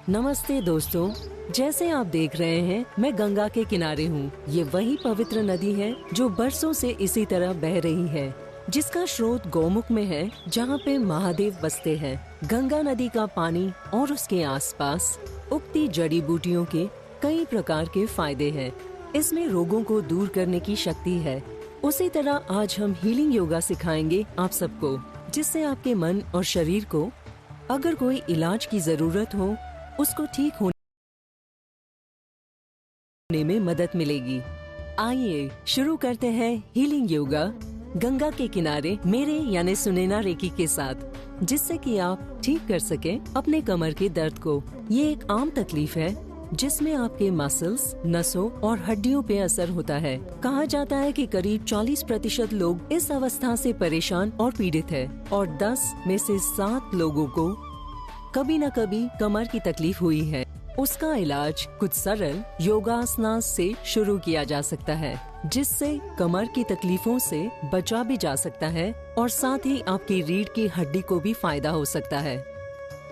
नमस्ते दोस्तों, जैसे आप देख रहे हैं मैं गंगा के किनारे हूँ। ये वही पवित्र नदी है जो बरसों से इसी तरह बह रही है, जिसका स्रोत गौमुख में है, जहाँ पे महादेव बसते हैं। गंगा नदी का पानी और उसके आसपास उगती जड़ी बूटियों के कई प्रकार के फायदे हैं। इसमें रोगों को दूर करने की शक्ति है। उसी तरह आज हम हीलिंग योगा सिखाएंगे आप सबको, जिससे आपके मन और शरीर को अगर कोई इलाज की जरूरत हो उसको ठीक होने में मदद मिलेगी। आइए शुरू करते हैं हीलिंग योगा गंगा के किनारे मेरे यानी सुनैना रेकी के साथ, जिससे कि आप ठीक कर सके अपने कमर के दर्द को। ये एक आम तकलीफ है जिसमें आपके मसल्स, नसों और हड्डियों पे असर होता है। कहा जाता है कि करीब 40% लोग इस अवस्था से परेशान और पीड़ित है और 10 में से 7 लोगों को कभी न कभी कमर की तकलीफ हुई है। उसका इलाज कुछ सरल योगासना से शुरू किया जा सकता है, जिससे कमर की तकलीफों से बचा भी जा सकता है और साथ ही आपकी रीढ़ की हड्डी को भी फायदा हो सकता है।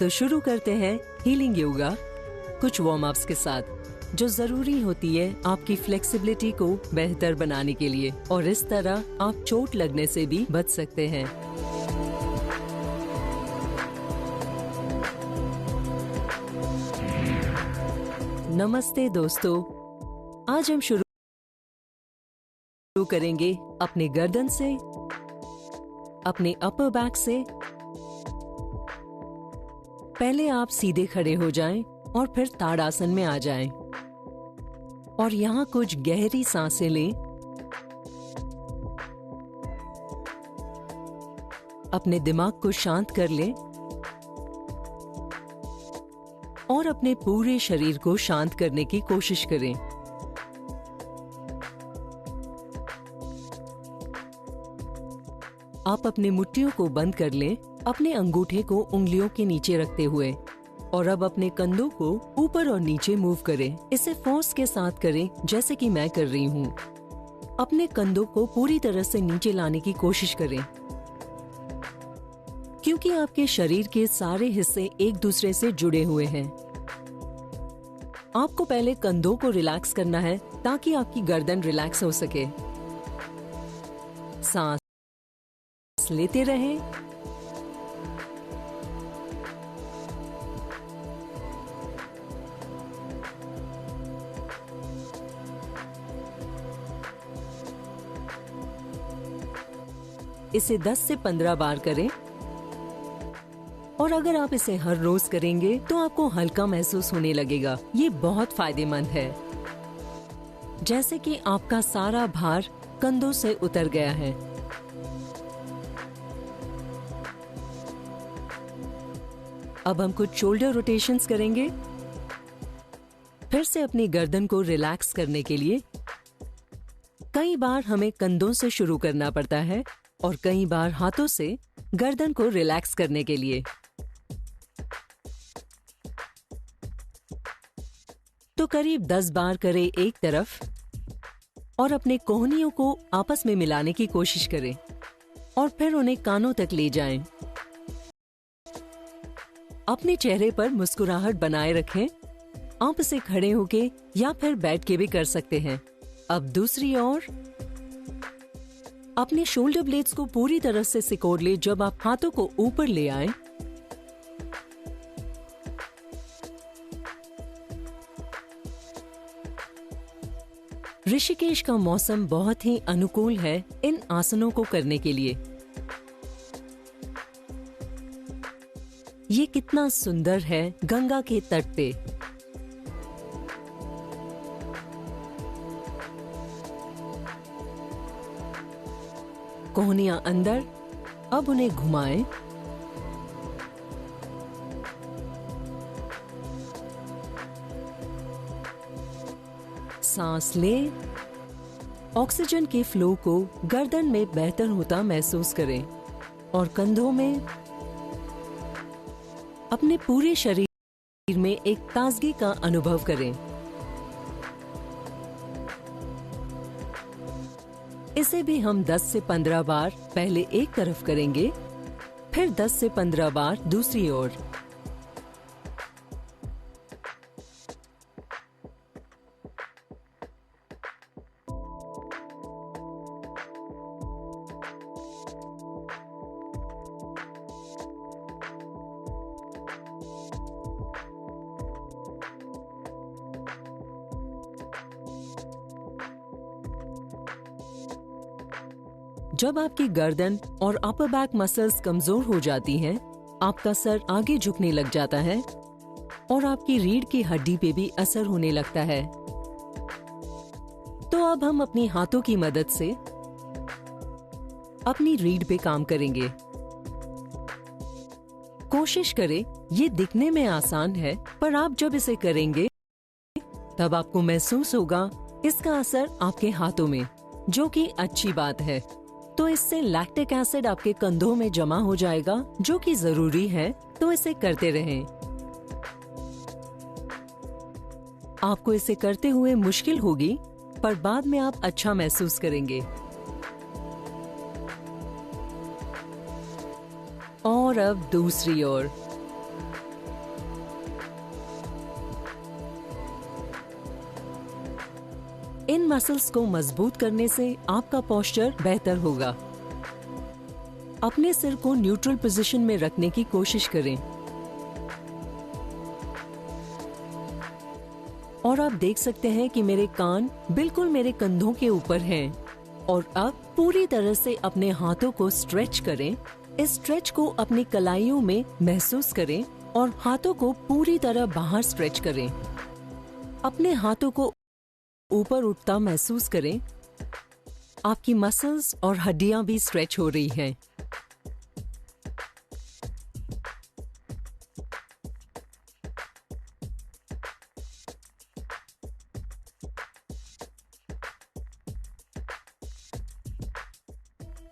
तो शुरू करते हैं हीलिंग योगा कुछ वार्म अप्स के साथ, जो जरूरी होती है आपकी फ्लेक्सिबिलिटी को बेहतर बनाने के लिए, और इस तरह आप चोट लगने से भी बच सकते हैं। नमस्ते दोस्तों, आज हम शुरू करेंगे अपने गर्दन से, अपने अपर बैक से। पहले आप सीधे खड़े हो जाएं और फिर ताड़ासन में आ जाएं और यहाँ कुछ गहरी सांसें लें। अपने दिमाग को शांत कर लें और अपने पूरे शरीर को शांत करने की कोशिश करें। आप अपने मुट्ठियों को बंद कर लें, अपने अंगूठे को उंगलियों के नीचे रखते हुए, और अब अपने कंधों को ऊपर और नीचे मूव करें। इसे फोर्स के साथ करें, जैसे कि मैं कर रही हूँ। अपने कंधों को पूरी तरह से नीचे लाने की कोशिश करें, क्योंकि आपके शरीर के सारे हिस्से एक दूसरे से जुड़े हुए हैं। आपको पहले कंधों को रिलैक्स करना है ताकि आपकी गर्दन रिलैक्स हो सके। सांस लेते रहें इसे 10 से 15 बार करें, और अगर आप इसे हर रोज करेंगे तो आपको हल्का महसूस होने लगेगा। ये बहुत फायदेमंद है, जैसे कि आपका सारा भार कंधों से उतर गया है। अब हम कुछ शोल्डर रोटेशंस करेंगे। फिर से अपनी गर्दन को रिलैक्स करने के लिए कई बार हमें कंधों से शुरू करना पड़ता है और कई बार हाथों से गर्दन को रिलैक्स करने के लिए। तो करीब 10 बार करें एक तरफ, और अपने कोहनियों को आपस में मिलाने की कोशिश करें और फिर उन्हें कानों तक ले जाएं। अपने चेहरे पर मुस्कुराहट बनाए रखें। आप इसे खड़े होके या फिर बैठ के भी कर सकते हैं। अब दूसरी ओर अपने शोल्डर ब्लेड्स को पूरी तरह से सिकोड़ ले जब आप हाथों को ऊपर ले आए। ऋषिकेश का मौसम बहुत ही अनुकूल है इन आसनों को करने के लिए। ये कितना सुंदर है गंगा के तट पे। कोहनियां अंदर, अब उन्हें घुमाएं। सांस लें। ऑक्सीजन के फ्लो को गर्दन में बेहतर होता महसूस करें और कंधों में, अपने पूरे शरीर में एक ताजगी का अनुभव करें। इसे भी हम 10 से 15 बार पहले एक तरफ करेंगे, फिर 10 से 15 बार दूसरी ओर। जब आपकी गर्दन और अपर बैक मसल्स कमजोर हो जाती हैं, आपका सर आगे झुकने लग जाता है और आपकी रीढ़ की हड्डी पे भी असर होने लगता है। तो अब हम अपनी हाथों की मदद से अपनी रीढ़ पे काम करेंगे। कोशिश करें, ये दिखने में आसान है, पर आप जब इसे करेंगे तब आपको महसूस होगा इसका असर आपके हाथों में, जो कि अच्छी बात है। तो इससे लैक्टिक एसिड आपके कंधों में जमा हो जाएगा, जो कि जरूरी है, तो इसे करते रहें। आपको इसे करते हुए मुश्किल होगी, पर बाद में आप अच्छा महसूस करेंगे। और अब दूसरी ओर। इन मसल्स को मजबूत करने से आपका पोस्चर बेहतर होगा। अपने सिर को न्यूट्रल पोजीशन में रखने की कोशिश करें। और आप देख सकते हैं कि मेरे कान बिल्कुल मेरे कंधों के ऊपर हैं। और अब पूरी तरह से अपने हाथों को स्ट्रेच करें। इस स्ट्रेच को अपनी कलाइयों में महसूस करें और हाथों को पूरी तरह बाहर स्ट्रेच करें। अपने हाथों को ऊपर उठता महसूस करें। आपकी मसल्स और हड्डियां भी स्ट्रेच हो रही हैं।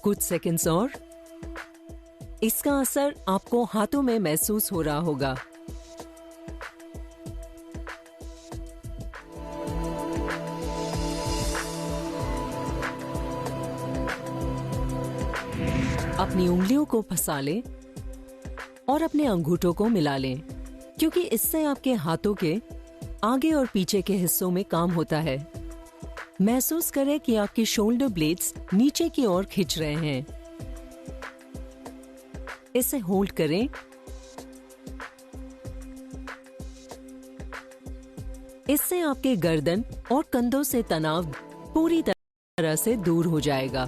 कुछ सेकंड्स और। इसका असर आपको हाथों में महसूस हो रहा होगा। अपनी उंगलियों को फंसा लें और अपने अंगूठों को मिला लें, क्योंकि इससे आपके हाथों के आगे और पीछे के हिस्सों में काम होता है। महसूस करें कि आपके शोल्डर ब्लेड्स नीचे की ओर खिंच रहे हैं। इसे होल्ड करें। इससे आपके गर्दन और कंधों से तनाव पूरी तरह से दूर हो जाएगा।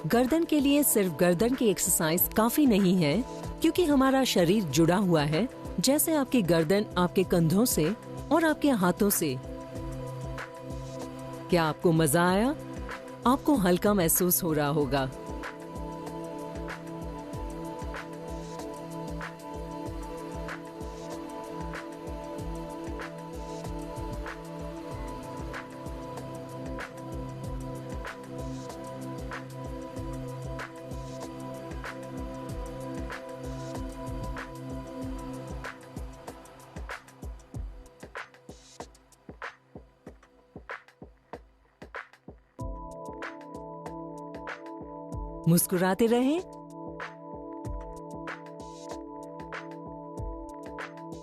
गर्दन के लिए सिर्फ गर्दन की एक्सरसाइज काफी नहीं है, क्योंकि हमारा शरीर जुड़ा हुआ है, जैसे आपकी गर्दन आपके कंधों से और आपके हाथों से। क्या आपको मजा आया? आपको हल्का महसूस हो रहा होगा। मुस्कुराते रहें।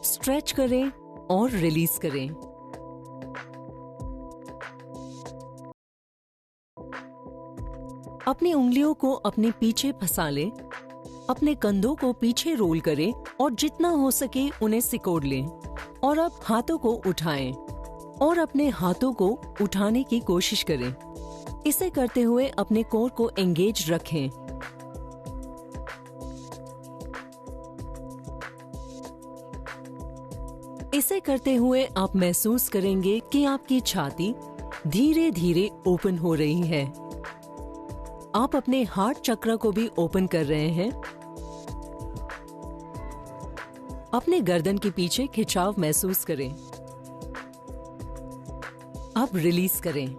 स्ट्रेच करें और रिलीज करें। अपनी उंगलियों को अपने पीछे फंसा लें। अपने कंधों को पीछे रोल करें और जितना हो सके उन्हें सिकोड़ लें। और अब हाथों को उठाएं और अपने हाथों को उठाने की कोशिश करें। इसे करते हुए अपने कोर को एंगेज रखें। इसे करते हुए आप महसूस करेंगे कि आपकी छाती धीरे धीरे ओपन हो रही है। आप अपने हार्ट चक्र को भी ओपन कर रहे हैं। अपने गर्दन के पीछे खिंचाव महसूस करें। अब रिलीज करें।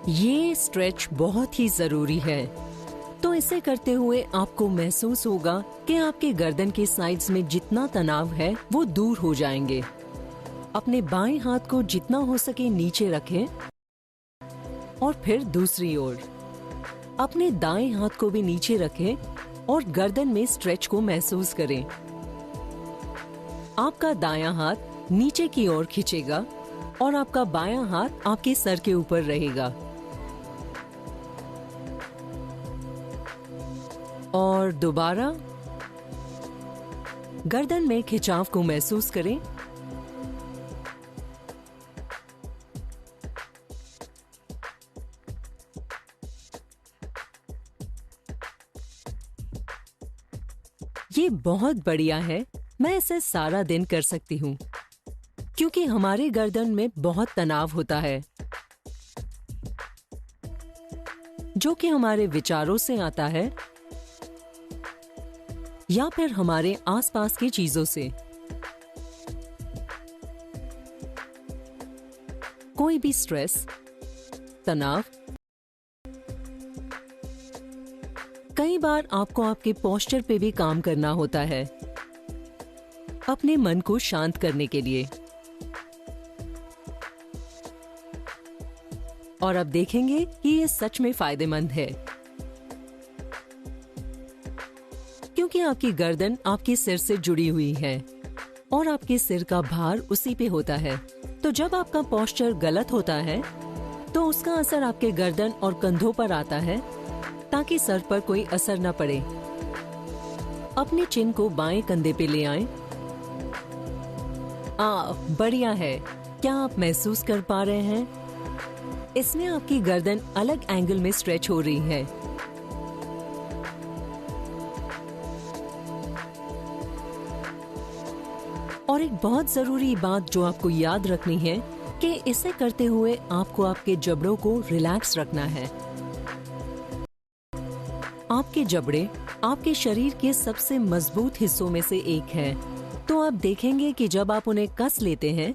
ये स्ट्रेच बहुत ही जरूरी है। तो इसे करते हुए आपको महसूस होगा कि आपके गर्दन के साइड्स में जितना तनाव है वो दूर हो जाएंगे। अपने बाएं हाथ को जितना हो सके नीचे रखें और फिर दूसरी ओर अपने दाएं हाथ को भी नीचे रखें और गर्दन में स्ट्रेच को महसूस करें। आपका दायां हाथ नीचे की ओर खींचेगा और आपका बायां हाथ आपके सर के ऊपर रहेगा। और दोबारा गर्दन में खिंचाव को महसूस करें। ये बहुत बढ़िया है, मैं इसे सारा दिन कर सकती हूँ, क्योंकि हमारे गर्दन में बहुत तनाव होता है, जो कि हमारे विचारों से आता है या फिर हमारे आसपास की चीजों से। कोई भी स्ट्रेस, तनाव, कई बार आपको आपके पोस्चर पे भी काम करना होता है, अपने मन को शांत करने के लिए। और अब देखेंगे कि ये सच में फायदेमंद है, क्योंकि आपकी गर्दन आपके सिर से जुड़ी हुई है और आपके सिर का भार उसी पे होता है। तो जब आपका पोस्चर गलत होता है तो उसका असर आपके गर्दन और कंधों पर आता है, ताकि सर पर कोई असर न पड़े। अपने चिन को बाएं कंधे पे ले आएं। बढ़िया है। क्या आप महसूस कर पा रहे हैं? इसमें आपकी गर्दन अलग एंगल में स्ट्रेच हो रही है। और एक बहुत जरूरी बात जो आपको याद रखनी है कि इसे करते हुए आपको आपके जबड़ों को रिलैक्स रखना है। आपके जबड़े आपके शरीर के सबसे मजबूत हिस्सों में से एक है, तो आप देखेंगे कि जब आप उन्हें कस लेते हैं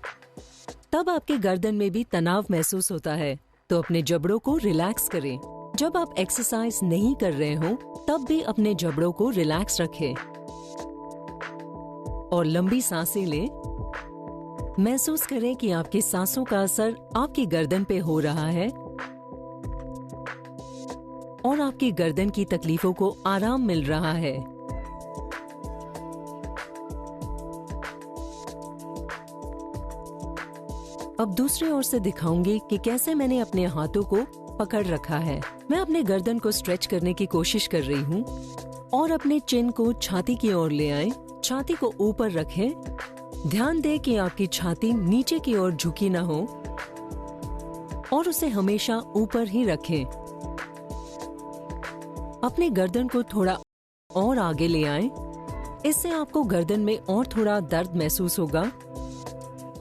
तब आपके गर्दन में भी तनाव महसूस होता है। तो अपने जबड़ों को रिलैक्स करें। जब आप एक्सरसाइज नहीं कर रहे हो तब भी अपने जबड़ों को रिलैक्स रखें और लंबी सांसें लें। महसूस करें कि आपकी सांसों का असर आपकी गर्दन पे हो रहा है और आपकी गर्दन की तकलीफों को आराम मिल रहा है। अब दूसरी ओर से दिखाऊंगी कि कैसे मैंने अपने हाथों को पकड़ रखा है। मैं अपने गर्दन को स्ट्रेच करने की कोशिश कर रही हूँ और अपने चिन को छाती की ओर ले आएं। छाती को ऊपर रखें। ध्यान दें कि आपकी छाती नीचे की ओर झुकी न हो और उसे हमेशा ऊपर ही रखें। अपने गर्दन को थोड़ा और आगे ले आएं। इससे आपको गर्दन में और थोड़ा दर्द महसूस होगा।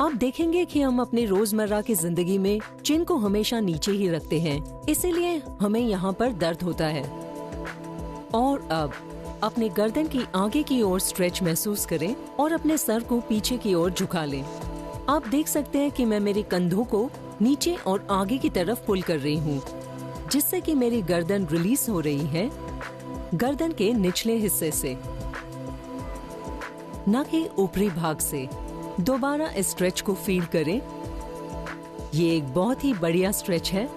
आप देखेंगे कि हम अपने रोजमर्रा की जिंदगी में चिन को हमेशा नीचे ही रखते हैं, इसीलिए हमें यहाँ पर दर्द होता है। और अब अपने गर्दन की आगे की ओर स्ट्रेच महसूस करें और अपने सर को पीछे की ओर झुका लें। आप देख सकते हैं कि मैं मेरे कंधों को नीचे और आगे की तरफ पुल कर रही हूँ, जिससे कि मेरी गर्दन रिलीज हो रही है गर्दन के निचले हिस्से से, न कि ऊपरी भाग से। दोबारा इस स्ट्रेच को फील करें। ये एक बहुत ही बढ़िया स्ट्रेच है।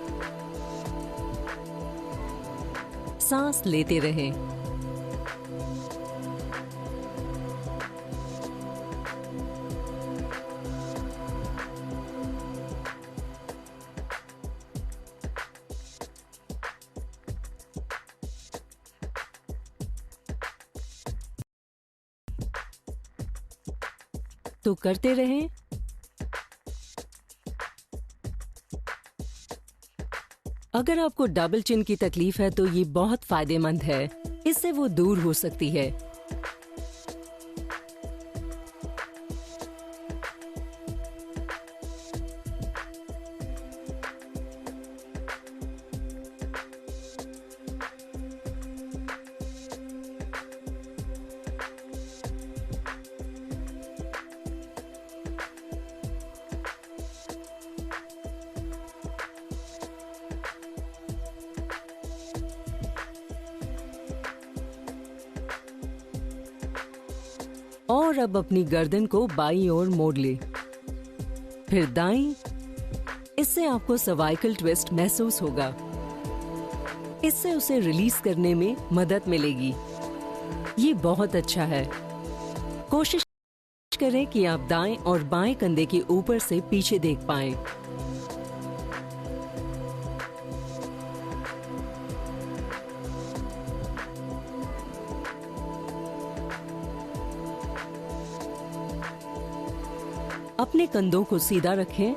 सांस लेते रहें। तो करते रहें। अगर आपको डबल चिन की तकलीफ है तो ये बहुत फायदेमंद है, इससे वो दूर हो सकती है। और अब अपनी गर्दन को बाईं ओर मोड़ ले, फिर दाईं। इससे आपको सर्वाइकल ट्विस्ट महसूस होगा। इससे उसे रिलीज करने में मदद मिलेगी। ये बहुत अच्छा है। कोशिश करें कि आप दाएं और बाएं कंधे के ऊपर से पीछे देख पाएं। अपने कंधों को सीधा रखें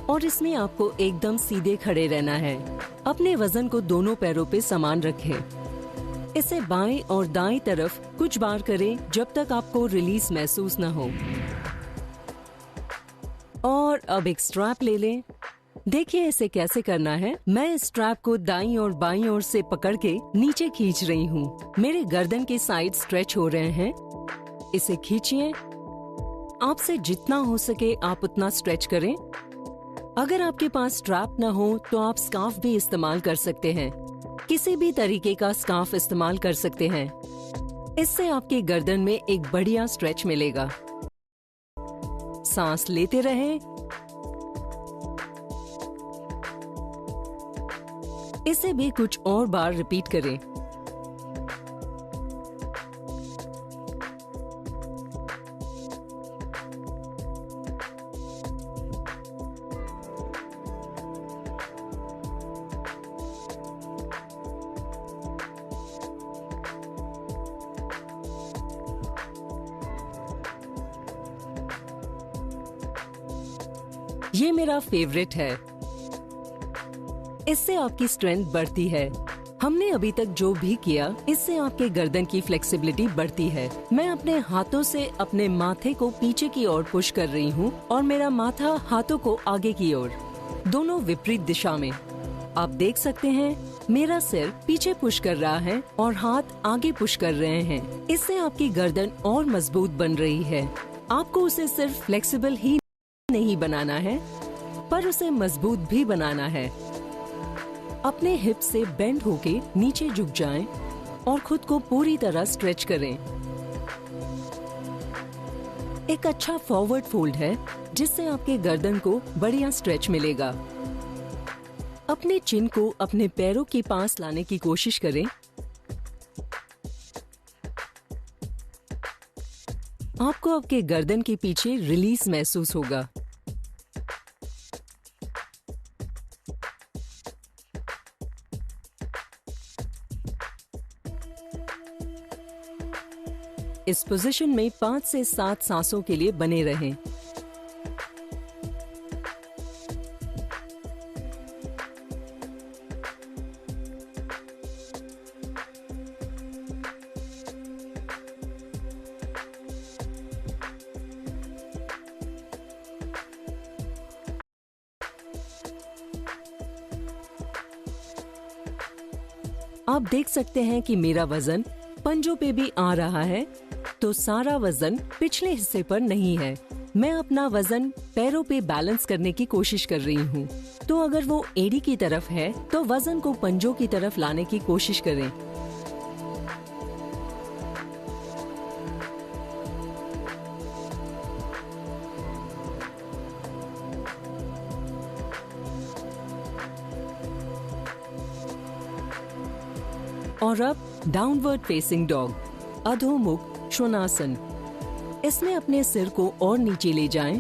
और इसमें आपको एकदम सीधे खड़े रहना है। अपने वजन को दोनों पैरों पे समान रखें। इसे बाएं और दाएं तरफ कुछ बार करें जब तक आपको रिलीज महसूस न हो। और अब एक स्ट्रैप ले लें। देखिए इसे कैसे करना है। मैं इस स्ट्रैप को दाईं और बाईं ओर से पकड़ के नीचे खींच रही हूँ। मेरे गर्दन के साइड स्ट्रेच हो रहे हैं। इसे खींचिए। आपसे जितना हो सके आप उतना स्ट्रेच करें। अगर आपके पास स्ट्रैप न हो तो आप स्कार्फ भी इस्तेमाल कर सकते हैं। किसी भी तरीके का स्कार्फ इस्तेमाल कर सकते हैं। इससे आपके गर्दन में एक बढ़िया स्ट्रेच मिलेगा। सांस लेते रहें। इसे भी कुछ और बार रिपीट करें। ये मेरा फेवरेट है। इससे आपकी स्ट्रेंथ बढ़ती है। हमने अभी तक जो भी किया इससे आपके गर्दन की फ्लेक्सिबिलिटी बढ़ती है। मैं अपने हाथों से अपने माथे को पीछे की ओर पुश कर रही हूँ और मेरा माथा हाथों को आगे की ओर, दोनों विपरीत दिशा में। आप देख सकते हैं मेरा सिर पीछे पुश कर रहा है और हाथ आगे पुश कर रहे हैं। इससे आपकी गर्दन और मजबूत बन रही है। आपको उसे सिर्फ फ्लेक्सिबल ही नहीं बनाना है पर उसे मजबूत भी बनाना है। अपने हिप से बेंड होके नीचे झुक जाएं और खुद को पूरी तरह स्ट्रेच करें। एक अच्छा फॉरवर्ड फोल्ड है जिससे आपके गर्दन को बढ़िया स्ट्रेच मिलेगा। अपने चिन को अपने पैरों के पास लाने की कोशिश करें। आपको आपके गर्दन के पीछे रिलीज महसूस होगा। इस पोजीशन में 5 से 7 सांसों के लिए बने रहें। आप देख सकते हैं कि मेरा वजन पंजों पे भी आ रहा है, तो सारा वजन पिछले हिस्से पर नहीं है। मैं अपना वजन पैरों पे बैलेंस करने की कोशिश कर रही हूँ। तो अगर वो एड़ी की तरफ है तो वजन को पंजों की तरफ लाने की कोशिश करें। और अब डाउनवर्ड फेसिंग डॉग, अधोमुख श्वानासन। इसमें अपने सिर को और नीचे ले जाएं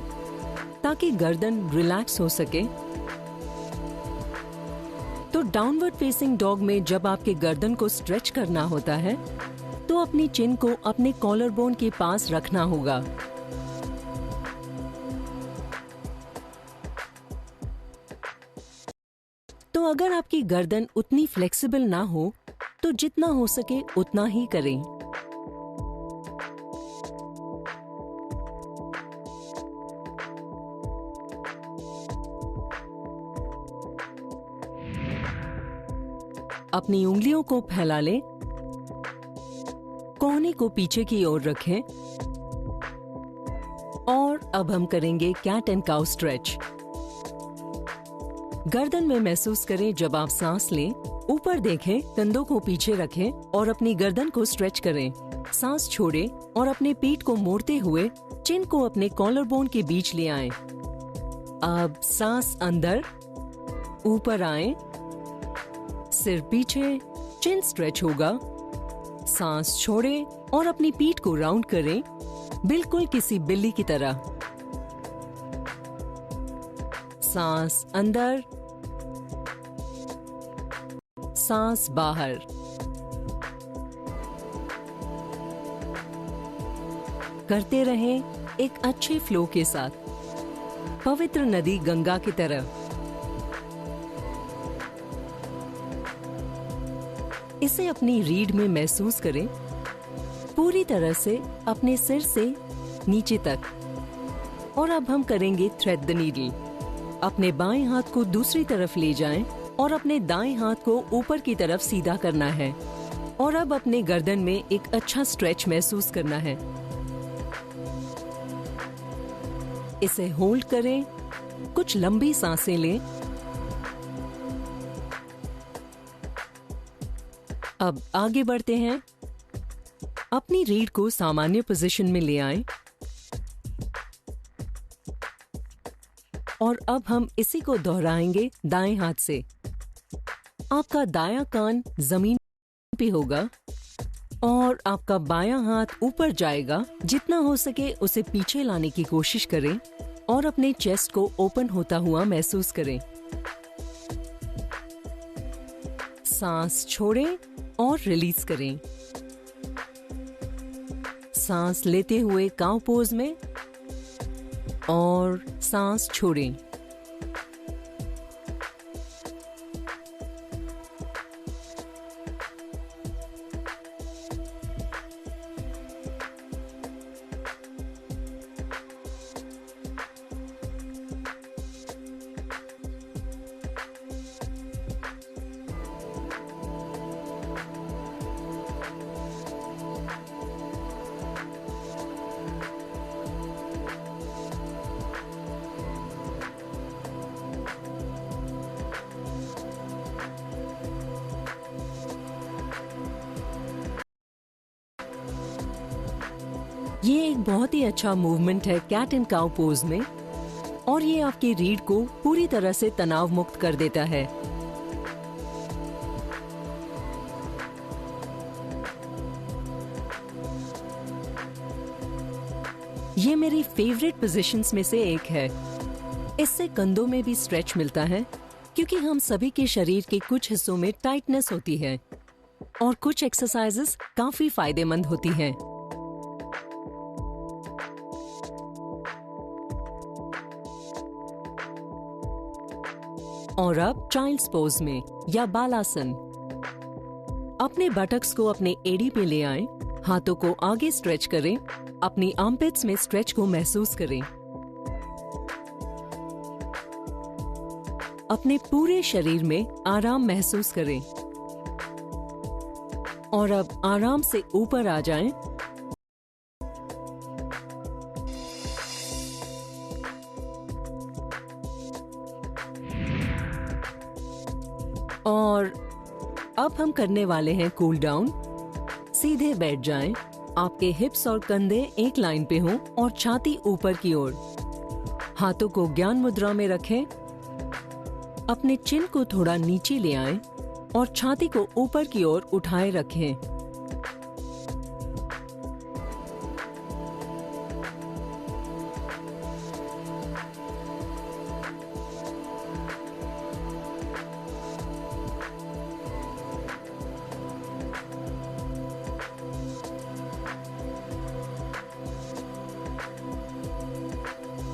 ताकि गर्दन रिलैक्स हो सके। तो डाउनवर्ड फेसिंग डॉग में जब आपके गर्दन को स्ट्रेच करना होता है तो अपनी चिन को अपने कॉलर बोन के पास रखना होगा। तो अगर आपकी गर्दन उतनी फ्लेक्सिबल ना हो तो जितना हो सके उतना ही करें। अपनी उंगलियों को फैला लें, कोहनी को पीछे की ओर रखें और अब हम करेंगे कैट एंड काउ स्ट्रेच। गर्दन में महसूस करें जब आप सांस लें, ऊपर देखें, कंधों को पीछे रखें और अपनी गर्दन को स्ट्रेच करें। सांस छोड़ें और अपने पीठ को मोड़ते हुए चिन को अपने कॉलर बोन के बीच ले आएं। अब सांस अंदर, ऊपर आएं, सिर पीछे, चिन स्ट्रेच होगा। सांस छोड़ें और अपनी पीठ को राउंड करें, बिल्कुल किसी बिल्ली की तरह। सांस अंदर, सांस बाहर। करते रहें एक अच्छे फ्लो के साथ, पवित्र नदी गंगा की तरह। इसे अपनी रीढ़ में महसूस करें, पूरी तरह से अपने सिर से नीचे तक। और अब हम करेंगे थ्रेड द नीडल। अपने बाएं हाथ को दूसरी तरफ ले जाएं और अपने दाएं हाथ को ऊपर की तरफ सीधा करना है। और अब अपने गर्दन में एक अच्छा स्ट्रेच महसूस करना है। इसे होल्ड करें, कुछ लंबी सांसें लें। अब आगे बढ़ते हैं। अपनी रीढ़ को सामान्य पोजीशन में ले आएं। और अब हम इसी को दोहराएंगे दाएं हाथ से। आपका दायां कान जमीन पे होगा और आपका बायां हाथ ऊपर जाएगा। जितना हो सके उसे पीछे लाने की कोशिश करें और अपने चेस्ट को ओपन होता हुआ महसूस करें। सांस छोड़ें और रिलीज करें। सांस लेते हुए काउ पोज में और सांस छोड़ें। ये एक बहुत ही अच्छा मूवमेंट है कैट एंड काउ पोज में, और ये आपकी रीढ़ को पूरी तरह से तनाव मुक्त कर देता है। ये मेरी फेवरेट पोजीशंस में से एक है। इससे कंधों में भी स्ट्रेच मिलता है, क्योंकि हम सभी के शरीर के कुछ हिस्सों में टाइटनेस होती है और कुछ एक्सरसाइजेस काफी फायदेमंद होती हैं। और अब चाइल्ड्स पोज में या बालासन। अपने बटक्स को अपने एड़ी पे ले आएं, हाथों को आगे स्ट्रेच करें, अपनी आर्मपिट्स में स्ट्रेच को महसूस करें। अपने पूरे शरीर में आराम महसूस करें और अब आराम से ऊपर आ जाएं। और अब हम करने वाले हैं कूल डाउन। सीधे बैठ जाएं, आपके हिप्स और कंधे एक लाइन पे हों और छाती ऊपर की ओर। हाथों को ज्ञान मुद्रा में रखें। अपने चिन को थोड़ा नीचे ले आएं और छाती को ऊपर की ओर उठाए रखें।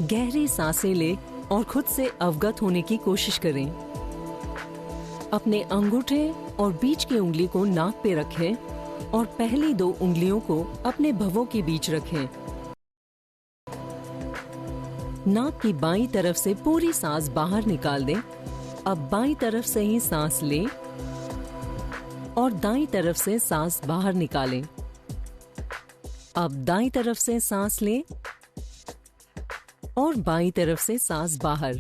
गहरी सांसें लें और खुद से अवगत होने की कोशिश करें। अपने अंगूठे और बीच की उंगली को नाक पे रखें और पहली 2 उंगलियों को अपने भवों के बीच रखें। नाक की बाईं तरफ से पूरी सांस बाहर निकाल दें। अब बाईं तरफ से ही सांस लें और दाईं तरफ से सांस बाहर निकालें। अब दाईं तरफ से सांस लें और बाईं तरफ से सांस बाहर।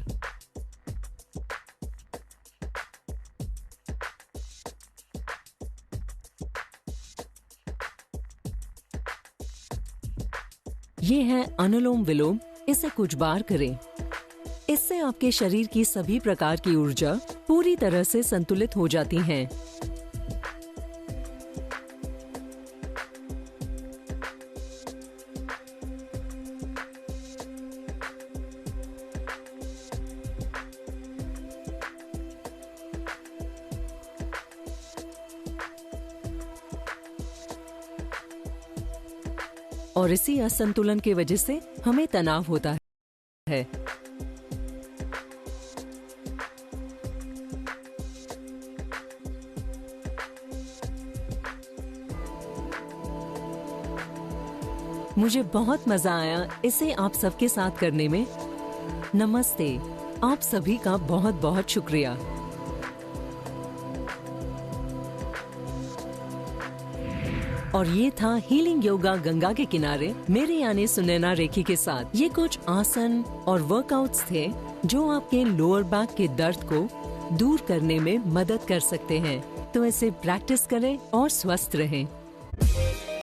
ये है अनुलोम विलोम। इसे कुछ बार करें। इससे आपके शरीर की सभी प्रकार की ऊर्जा पूरी तरह से संतुलित हो जाती है। और इसी असंतुलन की वजह से हमें तनाव होता है। मुझे बहुत मजा आया इसे आप सबके साथ करने में। नमस्ते, आप सभी का बहुत बहुत शुक्रिया। और ये था हीलिंग योगा गंगा के किनारे मेरे यानी सुनैना रेखी के साथ। ये कुछ आसन और वर्कआउट्स थे जो आपके लोअर बैक के दर्द को दूर करने में मदद कर सकते हैं। तो इसे प्रैक्टिस करें और स्वस्थ रहें।